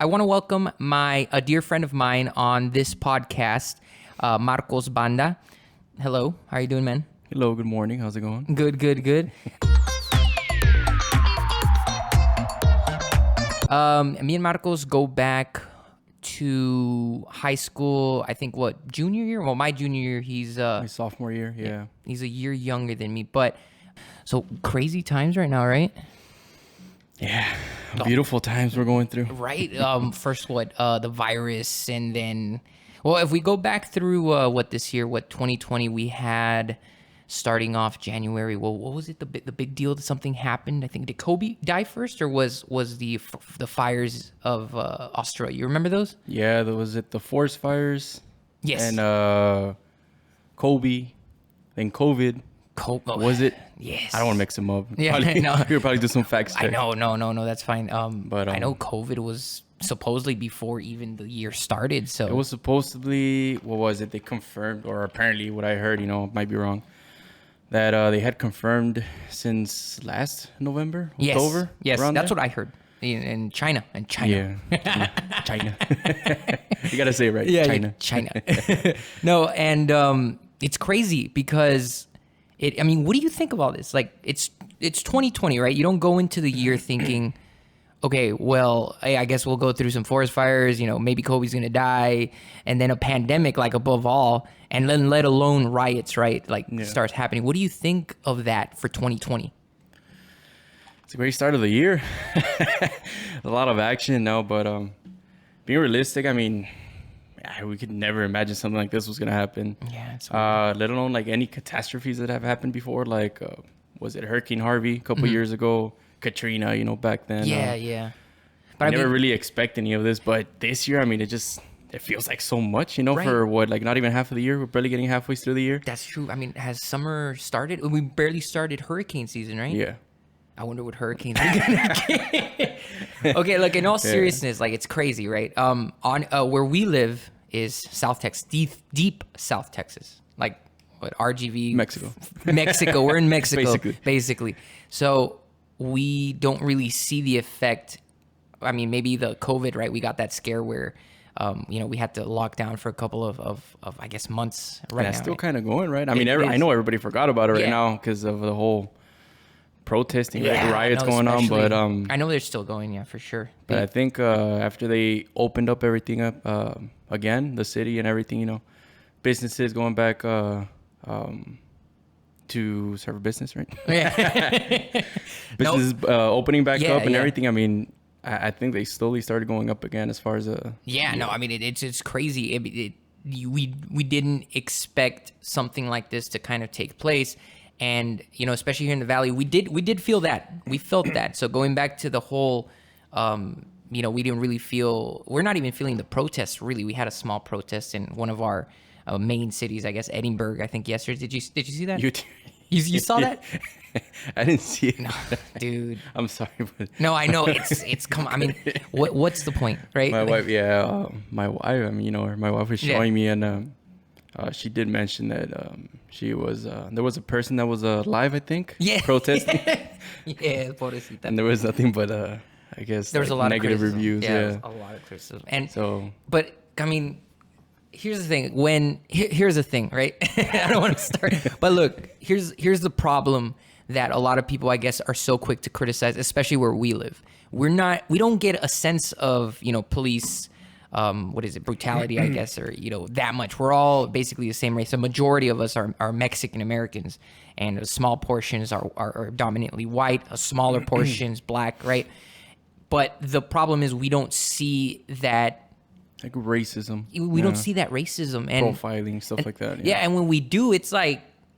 I want to welcome a dear friend of mine on this podcast, Marcos Banda. Hello, how are you doing, man? Hello, good morning. How's it going? Good. Me and Marcos go back to high school, I think, junior year? Well, my junior year, he's... My sophomore year, yeah. He's a year younger than me, but... So, crazy times right now, right? Yeah, beautiful times we're going through. Right? First, the virus, and then... Well, if we go back through, 2020 we had... Starting off January, well, what was it? The big deal that something happened. I think, did Kobe die first, or was the fires of Australia? You remember those? Yeah, was it the forest fires? Yes. And Kobe, then COVID. Was it? Yes. I don't want to mix them up. Yeah, no. We'll probably do some facts check. I know, no, that's fine. But I know COVID was supposedly before even the year started. So it was supposed to be. What was it? They confirmed, or apparently, what I heard. Might be wrong. That they had confirmed since last November, October. Yes, that's what I heard in China. Yeah, China. You gotta say it right. Yeah, China. No, and it's crazy because what do you think of all this? Like, it's 2020, right? You don't go into the year thinking, okay, well, I guess we'll go through some forest fires. Maybe Kobe's gonna die, and then a pandemic, like, above all. And then let alone riots, right? Starts happening. What do you think of that for 2020? It's a great start of the year. A lot of action now, but being realistic, we could never imagine something like this was going to happen. Yeah. It's let alone any catastrophes that have happened before. Was it Hurricane Harvey a couple years ago? Katrina, back then. Yeah. But I never really expect any of this, but this year, it feels like so much, right. For not even half of the year. We're barely getting halfway through the year. That's true. Has summer started? We barely started hurricane season, right? Yeah. I wonder what hurricanes are gonna get. Okay, in all seriousness, it's crazy, right? On where we live is South Texas, deep South Texas, RGV, Mexico. We're in Mexico, basically. So we don't really see the effect. Maybe the COVID, right? We got that scare where. We had to lock down for a couple of I guess, months right now. It's still kind of going, right? I know everybody forgot about it right now because of the whole protesting, riots going on. But I know they're still going, yeah, for sure. But I think after they opened up everything up again, the city and everything, businesses going back to serve business, right? Yeah. Businesses opening back up and everything. I think they slowly started going up again as far as it's crazy. We didn't expect something like this to kind of take place, and especially here in the valley, we did feel that. We felt that. So going back to the whole, we didn't really feel. We're not even feeling the protests. Really, we had a small protest in one of our main cities, I guess, Edinburgh. I think yesterday. Did you see that? You saw that? I didn't see it. No, dude. I'm sorry, but no, I know it's come. What's the point, right? My wife, my wife. My wife was showing me, and she did mention that she was there was a person that was live, I think, protesting. Yeah, pobrecita. And there was nothing but I guess there was a lot negative of reviews. Yeah, a lot of criticism. And so, but here's the thing. Here's the thing, right? I don't want to start, but look, here's the problem that a lot of people, I guess, are so quick to criticize, especially where we live. We don't get a sense of, police, brutality, I guess, or, that much. We're all basically the same race. A majority of us are Mexican Americans, and small portions are dominantly white, a smaller portions black, right? But the problem is we don't see that. Like racism. We don't see that racism. And profiling, stuff like that. Yeah, and when we do, it's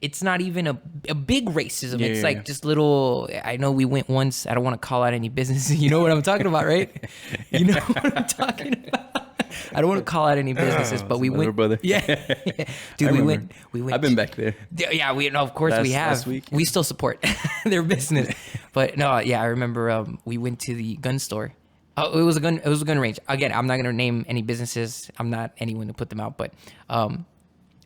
it's not even a big racism. It's just little. I know we went once. I don't want to call out any businesses. You know what I'm talking about, right? You know what I'm talking about. I don't want to call out any businesses, but we went. Brother. Yeah, dude, we went. I've been back there. Yeah, of course we have. Last week. We still support their business, but no, yeah, I remember we went to the gun store. Oh, it was a gun range. Again, I'm not gonna name any businesses. I'm not anyone to put them out, but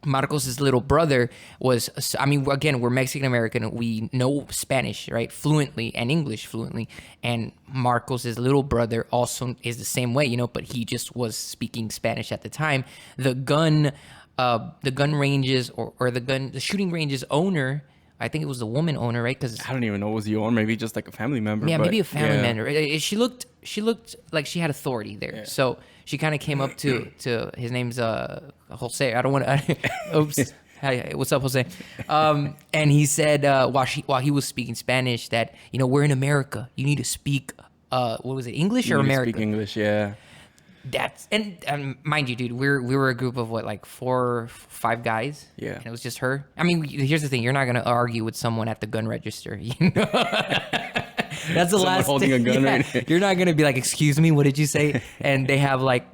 Marcos's little brother was, I mean, again, we're Mexican American. We know Spanish, right? Fluently, and English fluently. And Marcos's little brother also is the same way, you know, but he just was speaking Spanish at the time. The gun ranges or the shooting range's owner, I think it was the woman owner, right? Because I don't even know, was he on? Maybe just like a family member. yeah, but, maybe a family yeah. member. She looked like she had authority there. Yeah. So she kind of came up to his name's Jose. I don't want to. Oops. Hi, what's up, Jose? And he said while he was speaking Spanish that, you know, we're in America. You need to speak what was it, English or You need to American? Speak English, yeah. That's and mind you, dude, we were a group of what, like 4, 5 guys. Yeah. And it was just her. I mean, here's the thing: you're not gonna argue with someone at the gun register. You know, that's the Someone last holding thing. a gun, Yeah. right? You're not gonna be like, "Excuse me, what did you say?" And they have like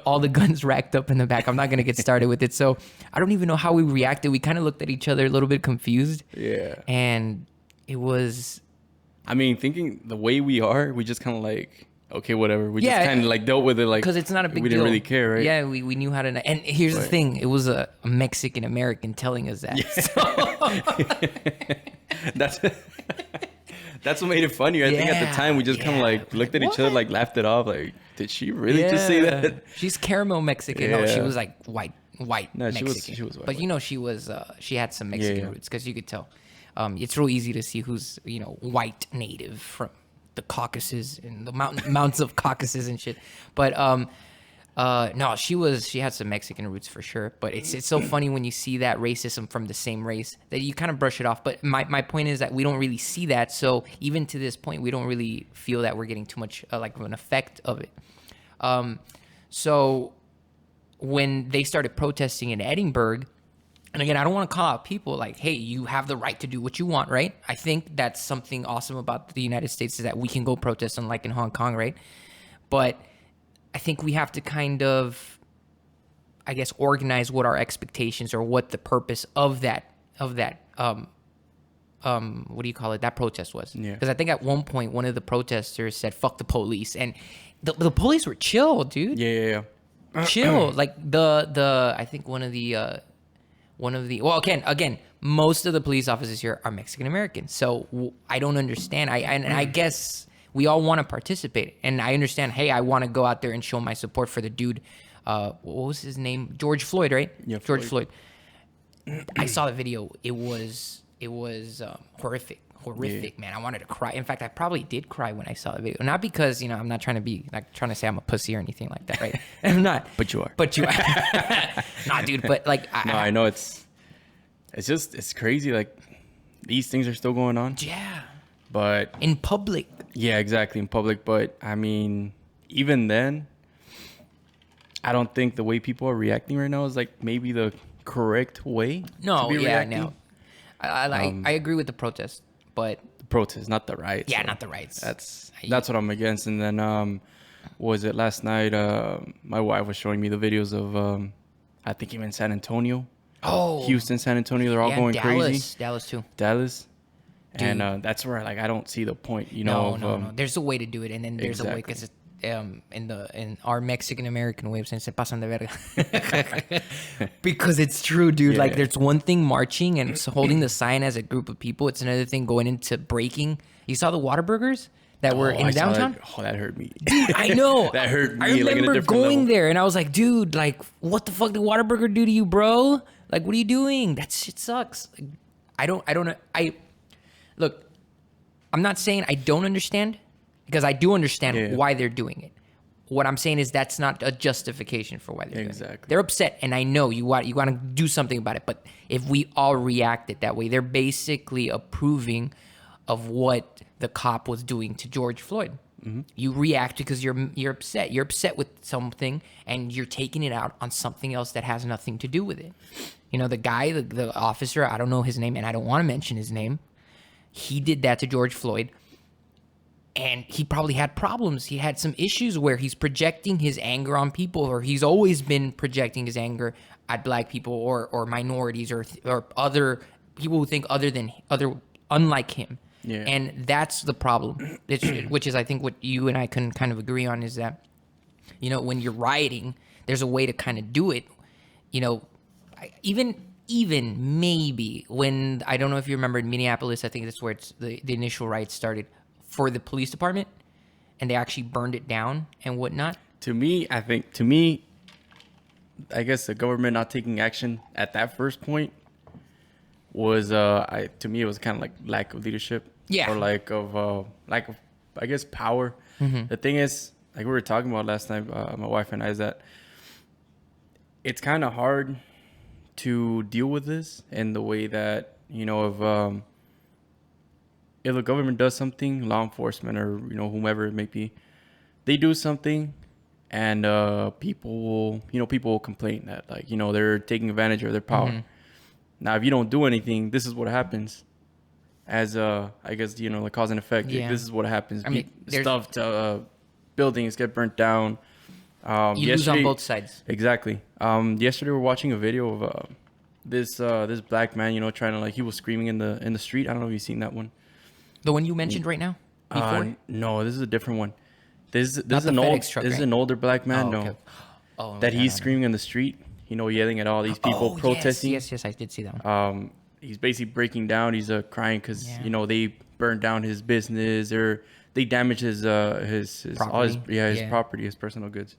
all the guns racked up in the back. I'm not gonna get started with it. So I don't even know how we reacted. We kind of looked at each other a little bit confused. Yeah. And it was. I mean, thinking the way we are, we just kind of like, okay, whatever. We Yeah, just kind of like dealt with it like, Because it's not a big deal. we didn't really care, right? Yeah, we knew how to. And here's the Right. thing: it was a Mexican American telling us that. So, That's what made it funny. I think at the time we just kind of like looked at each other, like laughed it off. Like, did she really just say yeah. that? She's caramel Mexican. No, she Yeah. was like white No, she Mexican. was white, But you know, she was she had some Mexican yeah. roots because you could tell. It's real easy to see who's, you know, white native from the Caucasus and the mountains of Caucasus and shit. But no, she had some Mexican roots for sure. But it's so funny when you see that racism from the same race that you kind of brush it off. But my point is that we don't really see that. So even to this point, we don't really feel that we're getting too much like an effect of it. So when they started protesting in Edinburgh, and again, I don't want to call out people like, hey, you have the right to do what you want, right? I think that's something awesome about the United States is that we can go protest, unlike in Hong Kong, right? But I think we have to kind of, I guess, organize what our expectations or what the purpose of that what do you call it? That protest was. Yeah. Because I think at one point, one of the protesters said, fuck the police. And the police were chill, dude. Yeah. Chill. Like I think one of the well, again, most of the police officers here are Mexican Americans. So I don't understand. I guess we all want to participate, and I understand. Hey, I want to go out there and show my support for the dude. What was his name? George Floyd, right? Yeah, George Floyd. I saw the video. It was horrific, Yeah. man. I wanted to cry. In fact, I probably did cry when I saw the video. Not because, you know, I'm not trying to be like trying to say I'm a pussy or anything like that, right? I'm not. But you are. But you are. Nah, dude. But like, No, I know it's crazy. Like, these things are still going on. yeah, But in public. yeah, exactly, in public. But I mean, even then, I don't think the way people are reacting right now is like maybe the correct way. No, to be yeah, reacting. no. I agree with the protest, but The protests, not the riots. yeah, so not the rights. That's what I'm against. And then what was it last night? My wife was showing me the videos of I think even San Antonio, Houston, San Antonio. They're all yeah, going Dallas, crazy. Dallas too. Dallas. Dude. And that's where like I don't see the point, you know. No. There's a way to do it, and then there's a way because in our Mexican American way of saying "se pasan de verga," because it's true, dude. Yeah. Like, there's one thing marching and holding the sign as a group of people. It's another thing going into breaking. You saw the Whataburgers that were in I saw downtown. that hurt me. I know. That hurt me. I like, in a remember different going level. there and I was like, dude, like, what the fuck did Whataburger do to you, bro? Like, what are you doing? That shit sucks. Like, look, I'm not saying I don't understand, because I do understand why they're doing it. What I'm saying is that's not a justification for why they're doing it. Exactly. They're upset, and I know you want to do something about it. But if we all reacted that way, they're basically approving of what the cop was doing to George Floyd. Mm-hmm. You react because you're upset. You're upset with something, and you're taking it out on something else that has nothing to do with it. You know, the guy, the officer, I don't know his name, and I don't want to mention his name. He did that to George Floyd, and he probably had problems. He had some issues where he's projecting his anger on people, or he's always been projecting his anger at black people or minorities or other people who think unlike him. Yeah. And that's the problem, which is, I think, what you and I can kind of agree on is that, you know, when you're rioting, there's a way to kind of do it. You know, even maybe when, I don't know if you remember in Minneapolis, I think that's where the initial riots started for the police department, and they actually burned it down and whatnot. To me, I guess the government not taking action at that first point was, to me, it was kind of like lack of leadership. Yeah. Or lack of, I guess, power. Mm-hmm. The thing is, like we were talking about last night, my wife and I, is that it's kind of hard to deal with this in the way that, if the government does something, law enforcement or, whomever it may be, they do something and people will complain that, like, they're taking advantage of their power. Mm-hmm. Now, if you don't do anything, this is what happens. As I guess, the cause and effect. Yeah. This is what happens. I mean, stuff to buildings get burnt down. You lose on both sides. Exactly. Yesterday we were watching a video of this black man, trying to, like, he was screaming in the street. I don't know if you've seen that one. The one you mentioned right now? Before? No, this is a different one. This is right? an older black man. Okay. Oh, that he's screaming in the street. Yelling at all these people protesting. Yes, I did see that one. He's basically breaking down. He's crying because they burned down his business, or they damaged his property. His property, his personal goods.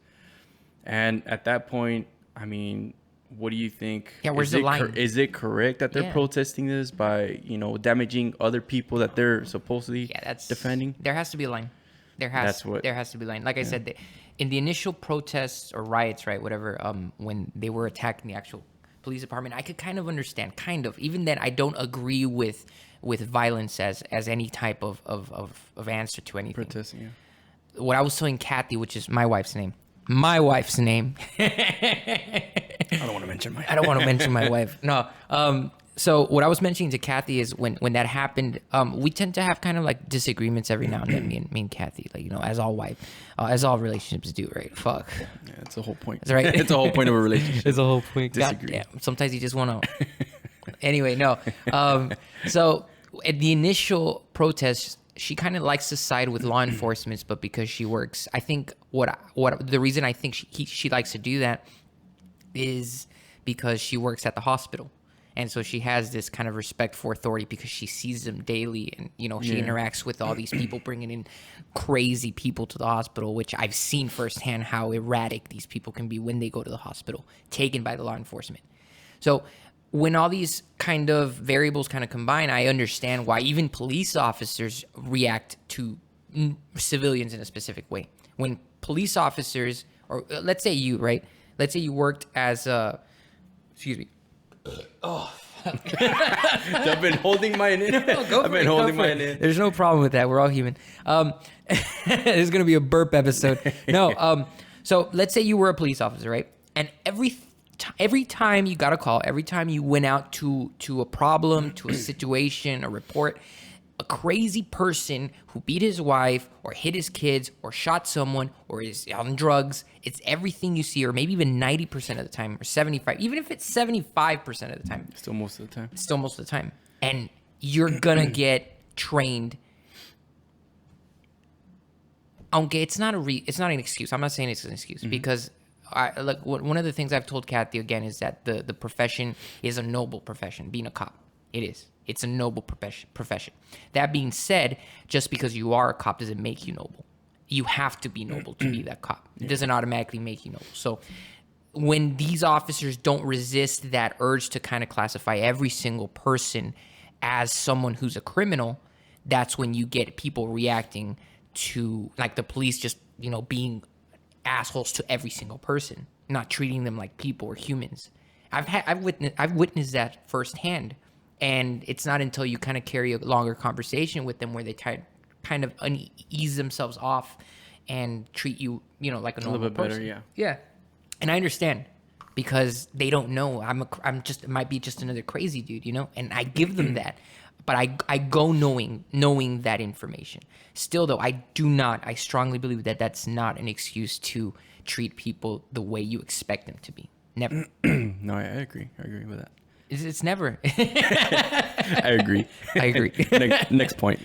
And at that point, I mean, what do you think? Yeah, where's the line? Is it correct that they're protesting this by damaging other people that they're supposedly defending? There has to be a line. There has to be a line. Like I said, in the initial protests or riots, right, whatever, when they were attacking the actual police department, I could kind of understand, even then I don't agree with violence as any type of answer to anything. Protesting, yeah. What I was telling Kathy, which is my wife's name. I don't want to mention my wife. No. So what I was mentioning to Kathy is when that happened, we tend to have kind of like disagreements every now and then, me and Kathy, like, as all relationships do, right? Fuck. Yeah, that's the whole point. That's right. It's the whole point of a relationship. It's the whole point. Disagree. Sometimes you just want to. Anyway, no. So at the initial protests, she kind of likes to side with law enforcement, but because she works, I think what the reason I think she likes to do that is because she works at the hospital. And so she has this kind of respect for authority because she sees them daily, and she interacts with all these people bringing in crazy people to the hospital, which I've seen firsthand how erratic these people can be when they go to the hospital, taken by the law enforcement. So when all these kind of variables kind of combine, I understand why even police officers react to civilians in a specific way. When police officers, or let's say you, right? Let's say you worked as a, excuse me. Oh, I've been holding mine in. I've been holding mine in. There's no problem with that. We're all human. This is gonna be a burp episode. No. So let's say you were a police officer, right? And every time you got a call, every time you went out to a problem, to a situation, a report, a crazy person who beat his wife or hit his kids or shot someone or is on drugs, it's everything you see, or maybe even 90% of the time, or 75, even if it's 75% of the time. Still most of the time. And you're gonna get trained. Okay, it's not an excuse. I'm not saying it's an excuse, because one of the things I've told Kathy again is that the profession is a noble profession. Being a cop, it is. It's a noble profession. That being said, just because you are a cop doesn't make you noble. You have to be noble to be that cop. It doesn't automatically make you noble. So when these officers don't resist that urge to kind of classify every single person as someone who's a criminal, that's when you get people reacting to, like, the police just, being assholes to every single person, not treating them like people or humans. I've witnessed that firsthand. And it's not until you kind of carry a longer conversation with them where they kind of ease themselves off and treat you, like a normal person. A little bit better, yeah. Yeah. And I understand, because they don't know. It might be just another crazy dude, and I give them that. But I go knowing that information. Still, though, I strongly believe that that's not an excuse to treat people the way you expect them to be. Never. No, I agree. I agree with that. It's never. I agree. Next point.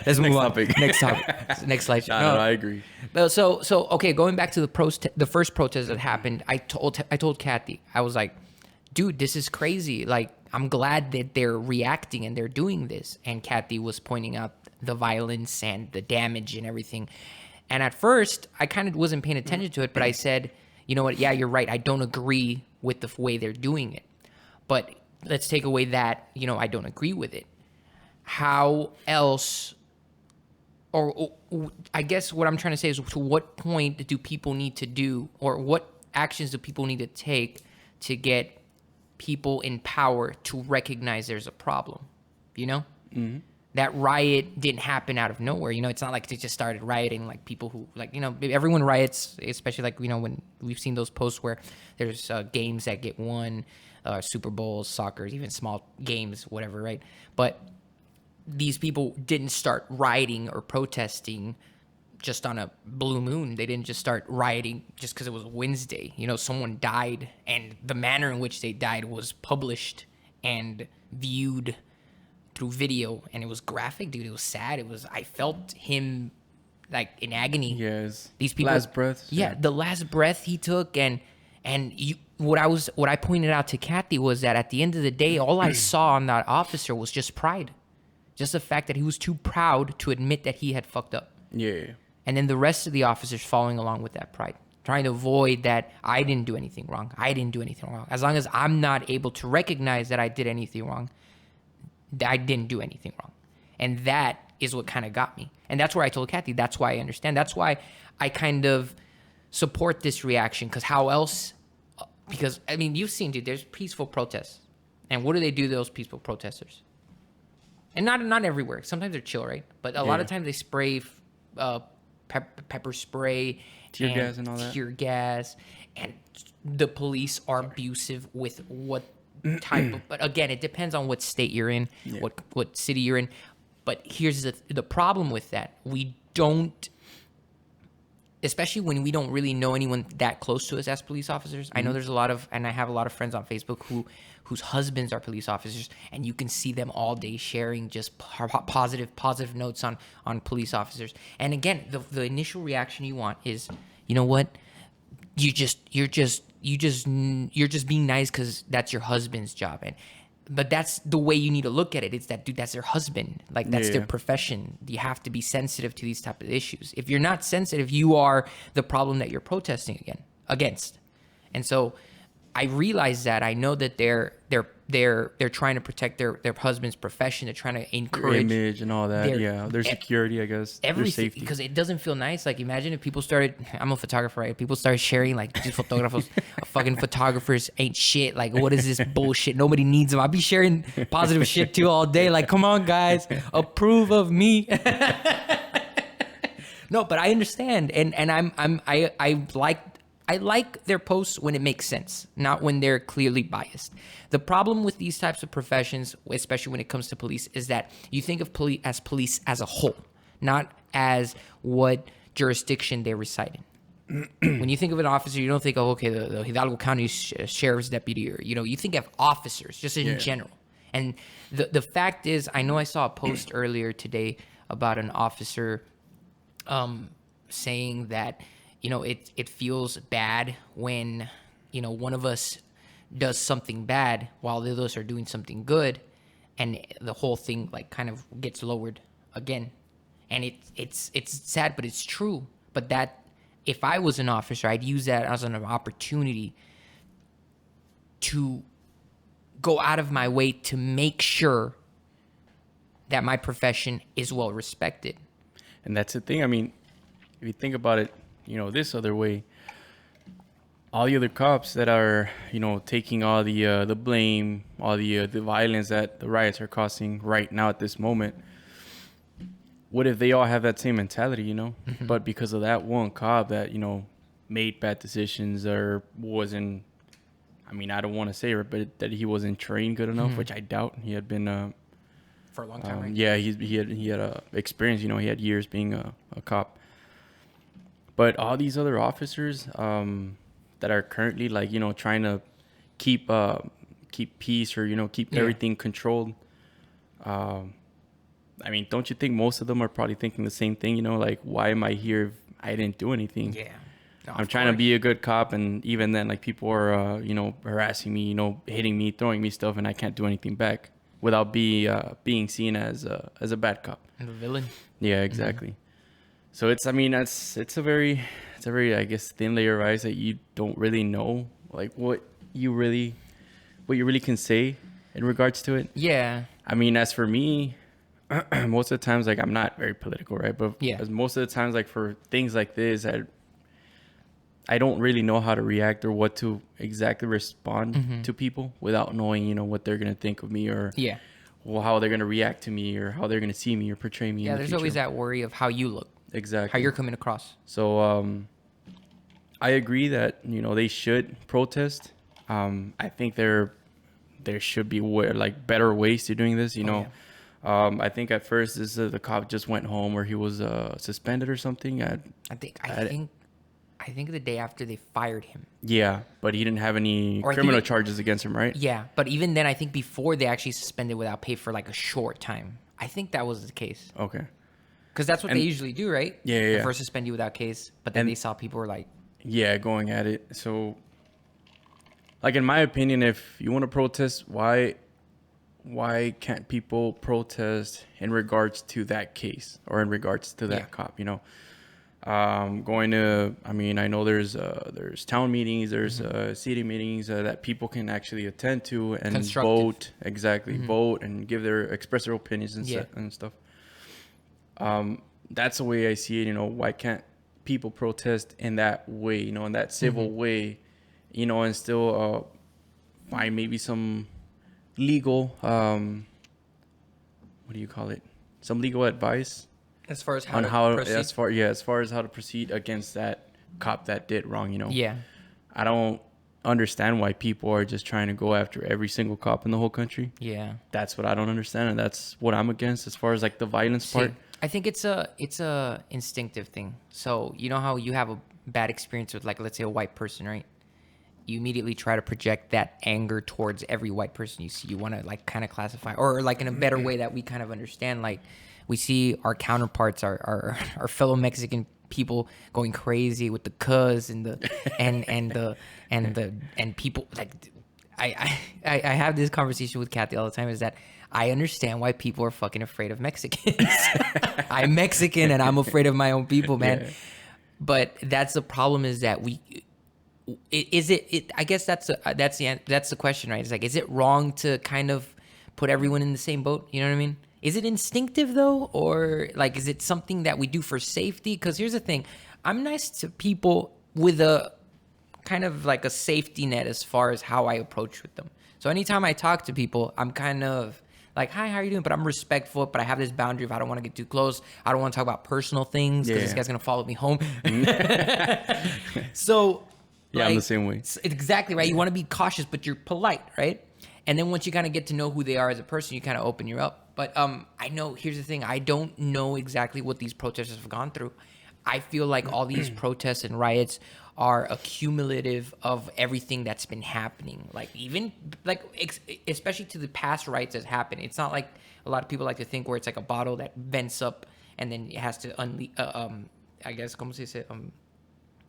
Let's move on. Next topic. Next slide. No, I agree. So okay, going back to the first protest that happened, I told Kathy, I was like, dude, this is crazy. Like, I'm glad that they're reacting and they're doing this. And Kathy was pointing out the violence and the damage and everything. And at first, I kind of wasn't paying attention to it, but I said, you know what? Yeah, you're right. I don't agree with the way they're doing it. But let's take away that, I don't agree with it. How else, or I guess what I'm trying to say is, to what point do people need to do, or what actions do people need to take to get people in power to recognize there's a problem? Mm-hmm. That riot didn't happen out of nowhere. It's not like they just started rioting, like people who, like, everyone riots, especially like, when we've seen those posts where there's games that get won, Super Bowls, soccer, even small games, whatever, right? But these people didn't start rioting or protesting just on a blue moon. They didn't just start rioting just because it was Wednesday. Someone died, and the manner in which they died was published and viewed through video, and it was graphic, dude. It was sad. I felt him like in agony. Yes. These people, last breath. Yeah, the last breath he took, what I pointed out to Kathy was that at the end of the day, all I saw on that officer was just pride, just the fact that he was too proud to admit that he had fucked up. Yeah. And then the rest of the officers following along with that pride, trying to avoid that I didn't do anything wrong. I didn't do anything wrong. As long as I'm not able to recognize that I did anything wrong, I didn't do anything wrong. And that is what kind of got me. And that's where I told Kathy, that's why I understand. That's why I kind of support this reaction, because how else? Because, I mean, you've seen, dude, there's peaceful protests. And what do they do to those peaceful protesters? And not everywhere. Sometimes they're chill, right? But a lot of times they spray pepper spray, tear gas and all that. Tear gas. And the police are abusive with what type of, but again, it depends on what state you're in, what city you're in. But here's the problem with that. We don't, especially when we don't really know anyone that close to us as police officers. I know there's and I have a lot of friends on Facebook whose husbands are police officers, and you can see them all day sharing just positive notes on police officers. And again, the initial reaction you want is, you know what? You're just being nice because that's your husband's job. But that's the way you need to look at it. It's that, dude, that's their husband. Like, that's their profession. You have to be sensitive to these type of issues. If you're not sensitive, you are the problem that you're protesting against. And so I realize that. I know that they're trying to protect their husband's profession. They're trying to encourage their image and all that. Their security, I guess. Everything, their safety. because it doesn't feel nice. Like, imagine if people started. I'm a photographer, right? People started sharing like, these fucking photographers ain't shit. Like, what is this bullshit? Nobody needs them. I'll be sharing positive shit too all day. Like, come on, guys, approve of me. No, but I understand, and I like their posts when it makes sense, not when they're clearly biased. The problem with these types of professions, especially when it comes to police, is that you think of police as a whole, not as what jurisdiction they reside in. When you think of an officer, you don't think, oh, okay, the Hidalgo County Sheriff's Deputy, or, you think of officers just in general. And the fact is, I know I saw a post earlier today about an officer saying that, it feels bad when, one of us does something bad while the others are doing something good, and the whole thing like kind of gets lowered again. And it's sad, but it's true. But that, if I was an officer, I'd use that as an opportunity to go out of my way to make sure that my profession is well respected. And that's the thing. I mean, if you think about it, this other way, all the other cops that are, taking all the blame, all the violence that the riots are causing right now at this moment, what if they all have that same mentality, Mm-hmm. But because of that one cop that, made bad decisions or wasn't, I mean, I don't want to say it, but that he wasn't trained good enough, mm-hmm. which I doubt. He had been for a long time, right? Yeah, he had experience, he had years being a cop. But all these other officers that are currently like, trying to keep peace or, keep everything controlled. I mean, don't you think most of them are probably thinking the same thing, like, why am I here if I didn't do anything? Yeah. No, I'm of trying to course. be a good cop, and even then, like, people are, harassing me, hitting me, throwing me stuff, and I can't do anything back without being seen as a bad cop. The villain. Yeah, exactly. So it's a very, I guess, thin layer of ice that you don't really know, like, what you really can say in regards to it. Yeah. I mean, as for me, most of the times, like, I'm not very political, right? But Yeah. as most of the times, like, for things like this, I don't really know how to react or what to exactly respond to people without knowing, what they're gonna think of me, or Yeah. how they're gonna react to me, or how they're gonna see me or portray me in Yeah. the There's future. always that worry of how you look, how Exactly. you're coming across. So I agree that they should protest. I think there should be better ways to doing this. Yeah. I think at first the cop just went home, or he was suspended or something. I think the day after they fired him. Yeah, but he didn't have any Or I think criminal it- charges against him, right? Yeah, but even then, I think before they actually suspended without pay for like a short time. I think that was the case. Okay. Because that's what And- they usually do, right? Yeah, yeah, They yeah. first suspend you without case, but then And- they saw people were like, Yeah, going at it. So, like, in my opinion, if you want to protest, why can't people protest in regards to that case or in regards to that Yeah. cop? Going to, I mean, I know there's town meetings, there's city meetings that people can actually attend to and Constructive. vote. Exactly, vote and express their opinions and, Yeah. and stuff. That's the way I see it. Why can't people protest in that way? In that civil way, and still find maybe some legal, what do you call it? Some legal advice as far as how on to how proceed. as far as how to proceed against that cop that did wrong. Yeah. I don't understand why people are just trying to go after every single cop in the whole country. Yeah. That's what I don't understand, and that's what I'm against as far as like the violence See, part. I think it's a instinctive thing. So you know how you have a bad experience with, like, let's say a white person, right? You immediately try to project that anger towards every white person you see. You want to like kind of classify, or like in a better way that we kind of understand. Like we see our counterparts, our fellow Mexican people going crazy with the cuz and the and people like. I have this conversation with Kathy all the time. Is that I understand why people are fucking afraid of Mexicans. I'm Mexican and I'm afraid of my own people, man. Yeah. But that's the problem. Is that I guess that's the question, right? It's like, is it wrong to kind of put everyone in the same boat? You know what I mean? Is it instinctive though, or like, is it something that we do for safety? Because here's the thing, I'm nice to people with a kind of like a safety net as far as how I approach with them. So anytime I talk to people, I'm kind of like, hi, how are you doing? But I'm respectful, but I have this boundary of I don't want to get too close. I don't want to talk about personal things because this Yeah. guy's going to follow me home. So Yeah, I'm the same way. it's exactly right. You want to be cautious, but you're polite, right? And then once you kind of get to know who they are as a person, you kind of open you up. But I know, here's the thing. I don't know exactly what these protesters have gone through. I feel like all these protests and riots are accumulative of everything that's been happening. Like even like especially to the past riots that happened. It's not like a lot of people like to think where it's like a bottle that vents up and then it has to I guess, ¿cómo se dice?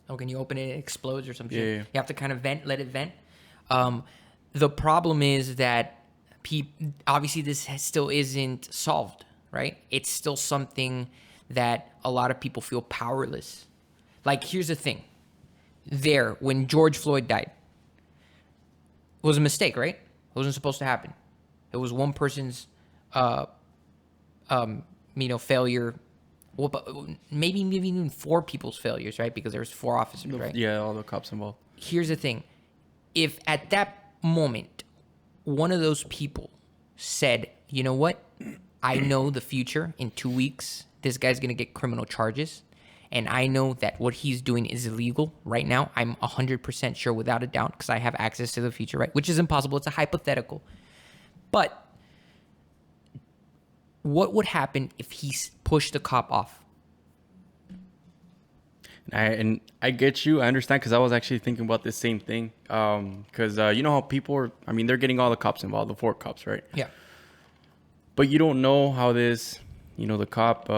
When you open it, it explodes or something. Yeah. You have to kind of let it vent. The problem is that obviously this still isn't solved, right? It's still something that a lot of people feel powerless. Like, here's the thing. When George Floyd died, it was a mistake, right? It wasn't supposed to happen. It was one person's, failure. Well, but maybe even four people's failures, right? Because there was 4 officers, right? Yeah, all the cops involved. Here's the thing. If at that moment, one of those people said, you know what? I know the future in 2 weeks, this guy's going to get criminal charges. And I know that what he's doing is illegal right now. I'm 100% sure without a doubt because I have access to the future, right? Which is impossible. It's a hypothetical. But what would happen if he pushed the cop off? And I get you. I understand because I was actually thinking about this same thing. Because you know how people are, I mean, they're getting all the cops involved, the 4 cops, right? Yeah. But you don't know how this, the cop,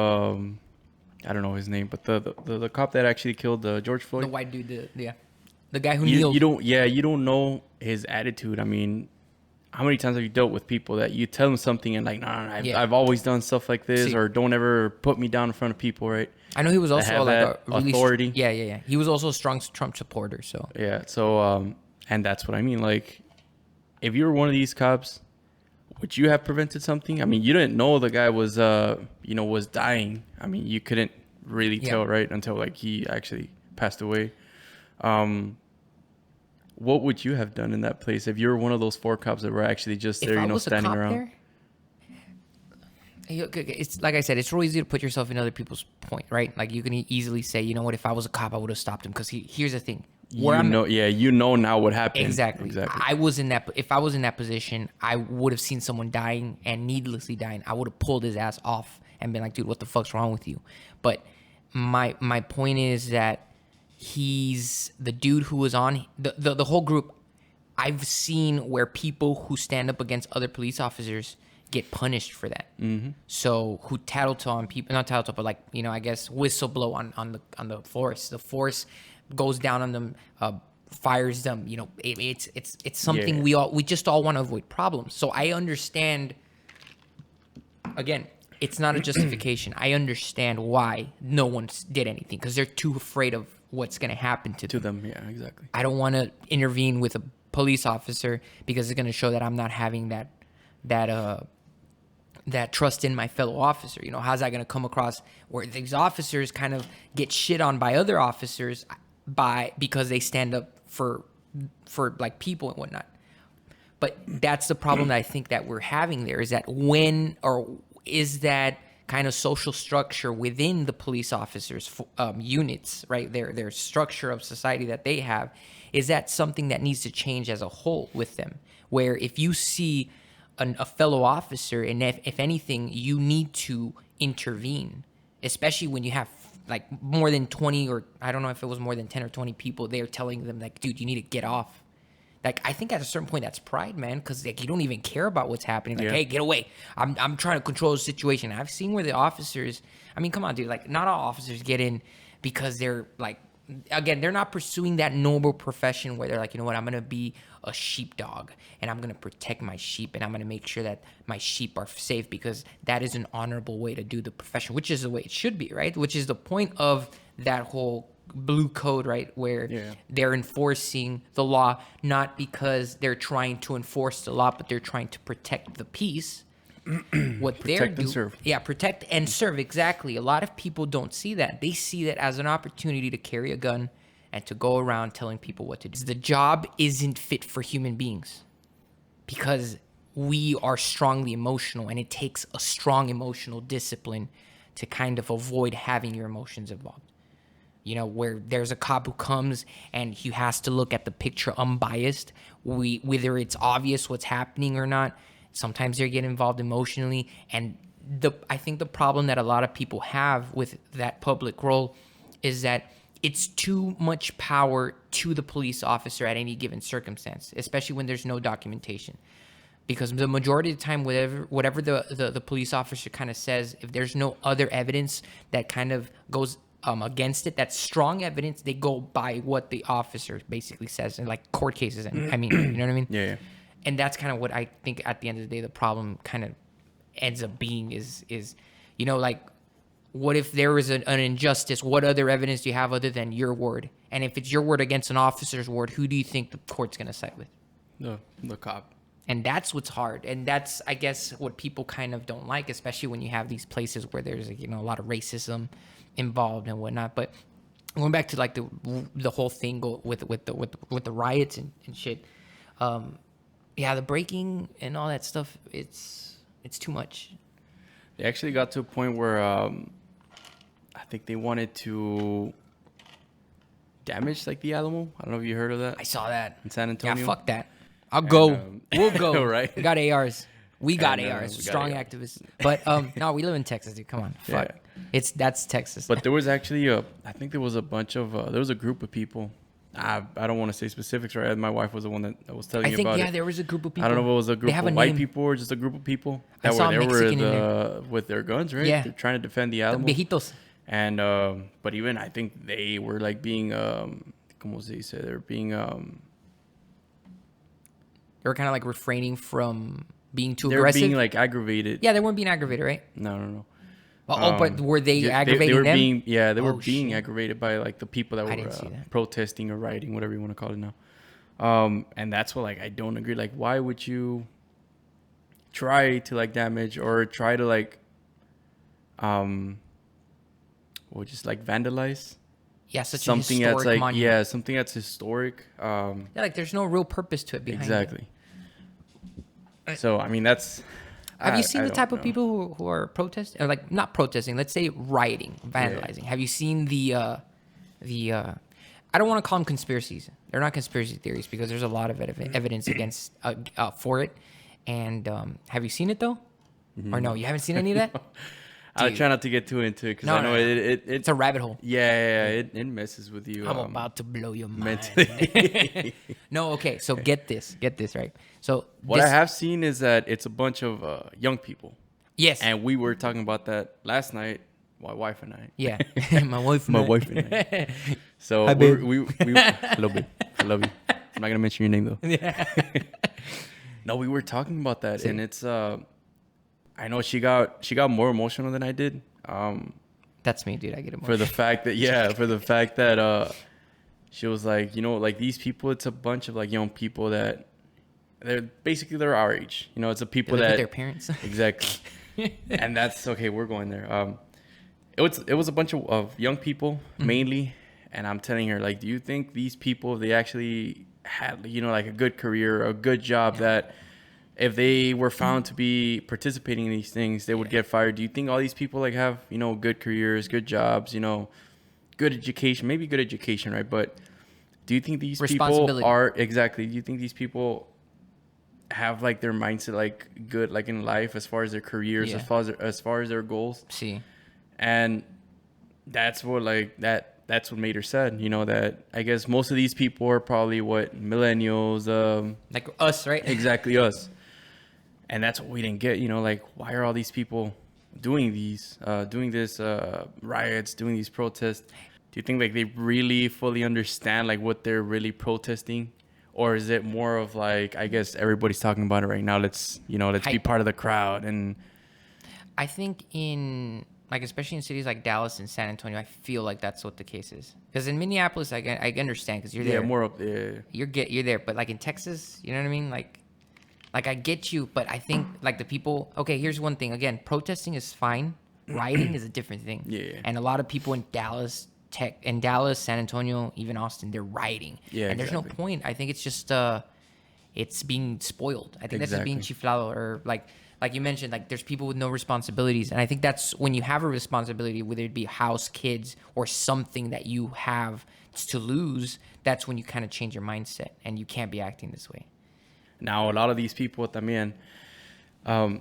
I don't know his name, but the cop that actually killed George Floyd. The white dude, the guy who you, kneeled. you don't know his attitude. I mean, how many times have you dealt with people that you tell them something and like, nah, I've always done stuff like this, or don't ever put me down in front of people, right? I know he was also like a really authority. Yeah. He was also a strong Trump supporter. So yeah, so and that's what I mean. Like, if you were one of these cops, would you have prevented something? I mean, you didn't know the guy was was dying. I mean, you couldn't really tell, right, until like he actually passed away. What would you have done in that place if you were one of those 4 cops that were actually just there, standing around? There, it's like I said, it's really easy to put yourself in other people's point, right? Like you can easily say, you know what, if I was a cop, I would have stopped him. Because here's the thing, now what happened. Exactly. I was in that. If I was in that position, I would have seen someone dying and needlessly dying. I would have pulled his ass off and been like, dude, what the fuck's wrong with you? But my point is that he's the dude who was on the whole group. I've seen where people who stand up against other police officers get punished for that. Mm-hmm. So who tattletale on people, not tattletale, but like, I guess whistleblow on the force. The force goes down on them, fires them. It's something we just all want to avoid problems. So I understand. Again, it's not a justification. I understand why no one did anything because they're too afraid of what's going to happen to them. Yeah, exactly. I don't want to intervene with a police officer because it's going to show that I'm not having that trust in my fellow officer. How's that going to come across where these officers kind of get shit on by other officers because they stand up for like people and whatnot. But that's the problem that I think that we're having there is that is that kind of social structure within the police officers' units, right? Their structure of society that they have, is that something that needs to change as a whole with them? Where if you see a fellow officer, and if anything, you need to intervene, especially when you have like more than 20, or I don't know if it was more than 10 or 20 people there telling them like, dude, you need to get off. Like, I think at a certain point that's pride, man, because like you don't even care about what's happening. Like, hey, get away. I'm trying to control the situation. I've seen where the officers, I mean, come on, dude. Like, not all officers get in because they're like, again, they're not pursuing that noble profession where they're like, you know what, I'm going to be a sheepdog and I'm going to protect my sheep and I'm going to make sure that my sheep are safe because that is an honorable way to do the profession, which is the way it should be, right? Which is the point of that whole blue code, right? Where they're enforcing the law, not because they're trying to enforce the law, but they're trying to protect the peace. What they're doing, protect and serve. Exactly. A lot of people don't see that. They see that as an opportunity to carry a gun and to go around telling people what to do. The job isn't fit for human beings because we are strongly emotional, and it takes a strong emotional discipline to kind of avoid having your emotions involved. Where there's a cop who comes and he has to look at the picture unbiased, whether it's obvious what's happening or not. Sometimes they get involved emotionally. And I think the problem that a lot of people have with that public role is that it's too much power to the police officer at any given circumstance, especially when there's no documentation. Because the majority of the time, whatever the police officer kind of says, if there's no other evidence that kind of goes against it, that's strong evidence, they go by what the officer basically says in like court cases. And I mean, you know what I mean? Yeah. And that's kind of what I think at the end of the day, the problem kind of ends up being is, like, what if there is an injustice? What other evidence do you have other than your word? And if it's your word against an officer's word, who do you think the court's going to side with? The cop. And that's what's hard. And that's, I guess, what people kind of don't like, especially when you have these places where there's, a lot of racism involved and whatnot. But going back to like the whole thing with the riots and shit. The breaking and all that stuff, it's too much. They actually got to a point where I think they wanted to damage like the Alamo. I don't know if you heard of that. I saw that in San Antonio. Yeah, fuck that. I'll go. We'll go. Right. We got ARs. We got ARs. Strong activists. But no, we live in Texas, dude. Come on. Fuck. Yeah. That's Texas. But there was actually I think there was a bunch of there was a group of people. I don't want to say specifics, right? My wife was the one that was telling you about it. There was a group of people. I don't know if it was a group of white people or just a group of people that were there with their guns, right? Yeah. They're trying to defend the Alamo. The viejitos. And but even I think they were like being como se dice, they're being They were kind of like refraining from being too they're aggressive. being like aggravated. Yeah, they weren't being aggravated, right? No. But were they They aggravating were them? being they were Oh, being shit. aggravated by like the people that I were didn't see that. protesting or rioting, whatever you want to call it now. And that's what like I don't agree. Like, why would you try to like damage or try to like or just like vandalize Yeah, such something a that's historic like monument. something that's historic. Yeah, like there's no real purpose to it behind it. Exactly. So I mean that's. Have you I seen the don't type of know. people who are protesting, or like not protesting? Let's say rioting, vandalizing. Have you seen the? I don't want to call them conspiracies. They're not conspiracy theories because there's a lot of evidence against for it. And have you seen it though? Or no, you haven't seen any of that? I Dude. try not to get too into it because No, I know no, no. it's It's a rabbit hole. it messes with you. I'm about to blow your mind. mentally. No, okay. So get this, right? So What I have seen is that it's a bunch of young people, yes, and we were talking about that last night. My wife and I. yeah, my wife, My wife and I. So Hi, we, babe. we hello babe, I love you. I'm not gonna mention your name though. Yeah. No, we were talking about that, and it's I know she got more emotional than I did. That's me, dude. I get For emotional. the fact that she was like, like these people, it's a bunch of like young people that they're our age. It's a people They live that with their parents. exactly, and that's okay. We're going there. It was a bunch of young people mainly, and I'm telling her like, do you think these people, if they actually had like a good career, a good job, that if they were found to be participating in these things, they would get fired? Do you think all these people like have good careers, good jobs, good education, maybe good education, right? But do you think these people Responsibility. are exactly? Do you think these people have like their mindset like good, like in life, as far as their careers, Yeah. as far as their goals? See, And that's what like that's what made her sad. That I guess most of these people are probably what millennials, like us, right? exactly us. And that's what we didn't get. Like, why are all these people doing this riots, doing these protests? Do you think like they really fully understand like what they're really protesting? Or is it more of like, I guess everybody's talking about it right now, let's be Hype. part of the crowd? And I think in like especially in cities like Dallas and San Antonio, I feel like that's what the case is. Because in Minneapolis, I understand because you're there. more of the You're there, but like in Texas, you know what I mean? Like I get you, but I think like the people. Okay, here's one thing. Again, protesting is fine. Rioting is a different thing. Yeah. And a lot of people in Dallas, San Antonio, even Austin, they're rioting. Yeah, And there's no exactly. point. I think it's just it's being spoiled. I think that's just being Exactly. chiflado, or like you mentioned, like there's people with no responsibilities. And I think that's when you have a responsibility, whether it be house, kids, or something that you have to lose, that's when you kind of change your mindset and you can't be acting this way. Now, a lot of these people también, a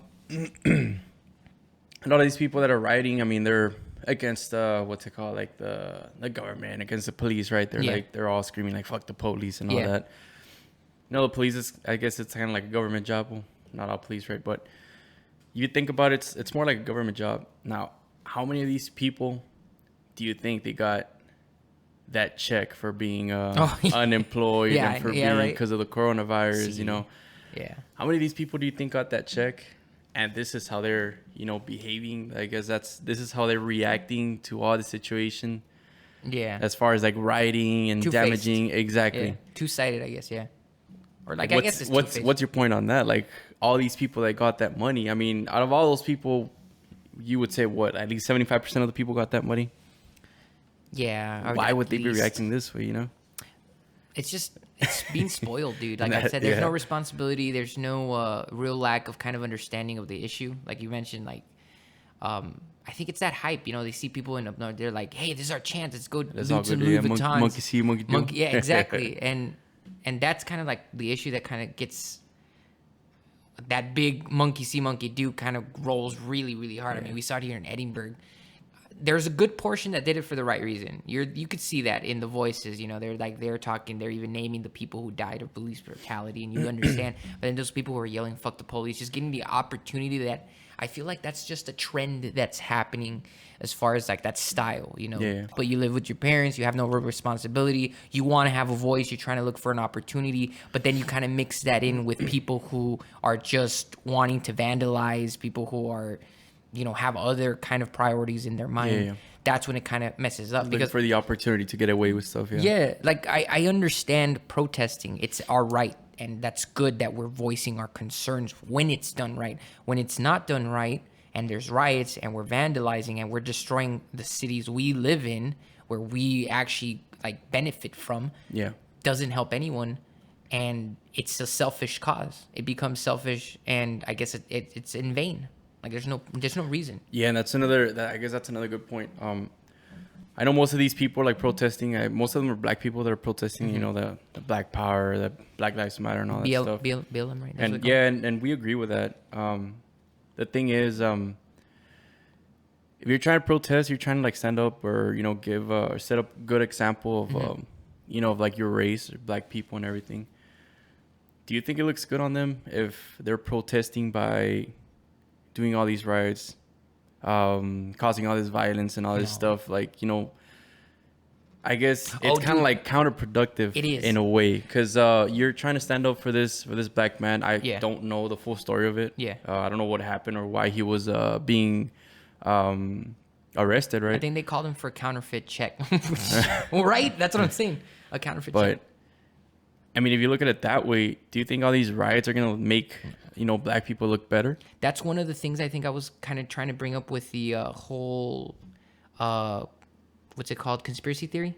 lot of these people that are rioting, I mean, they're against what's it called, like the government, against the police, right? They're Yeah. like, they're all screaming like fuck the police and all Yeah. that. The police is, I guess it's kind of like a government job. Well, not all police, right? But you think about it, it's more like a government job. Now, how many of these people do you think they got that check for being Oh, yeah. unemployed Yeah, and for yeah, being right. because of the coronavirus? See. Yeah. How many of these people do you think got that check? And this is how they're, behaving. I guess this is how they're reacting to all the situation Yeah. as far as like rioting and Two-faced. damaging. Exactly. Yeah. Two-sided, I guess. Yeah. Or like I What's guess it's what's two-faced. what's your point on that? Like all these people that got that money. I mean, out of all those people, you would say what? At least 75% of the people got that money. Yeah. Why at would they be least. reacting this way? It's being spoiled, dude. Like I That- said, there's yeah. no responsibility. There's no real lack of kind of understanding of the issue. Like you mentioned, like I think it's that hype. They see people in up north. They're like, "Hey, this is our chance. Let's go That's loot all some good. Louis Yeah, Vuittons." monkey see, monkey do. Yeah, exactly. and that's kind of like the issue that kind of gets that big monkey see, monkey do kind of rolls really, really hard. I mean, we saw it here in Edinburgh. there's a good portion that did it for the right reason. You could see that in the voices. They're talking. They're even naming the people who died of police brutality, and you understand. But then those people who are yelling "fuck the police," just getting the opportunity that I feel like that's just a trend that's happening as far as like that style. Yeah. But you live with your parents. You have no real responsibility. You want to have a voice. You're trying to look for an opportunity, but then you kind of mix that in with people who are just wanting to vandalize. People who are have other kind of priorities in their mind. Yeah. That's when it kind of messes up. Looking Because for the opportunity to get away with stuff. yeah, like I understand protesting. It's our right, and that's good that we're voicing our concerns when it's done right. When it's not done right, and there's riots, and we're vandalizing, and we're destroying the cities we live in, where we actually like benefit from, Yeah. doesn't help anyone, and it's a selfish cause. It becomes selfish, and I guess it's in vain. Like there's no reason. Yeah, and I guess that's another good point. I know most of these people are like protesting. Most of them are black people that are protesting. The Black Power, the Black Lives Matter, and all that stuff. BLM, right? And yeah, and we agree with that. The thing is, if you're trying to protest, you're trying to like stand up or give or set up a good example of of like your race or black people and everything. Do you think it looks good on them if they're protesting by doing all these riots, causing all this violence and all this stuff? Like, I guess it's kind of like counterproductive. It is. In a way, because you're trying to stand up for this black man. I don't know the full story of it. Yeah. I don't know what happened or why he was being arrested, right? I think they called him for a counterfeit check. Well, right? That's what I'm saying. A counterfeit check. But I mean, if you look at it that way, do you think all these riots are gonna make black people look better? That's one of the things I think I was kind of trying to bring up with the whole, what's it called, conspiracy theory.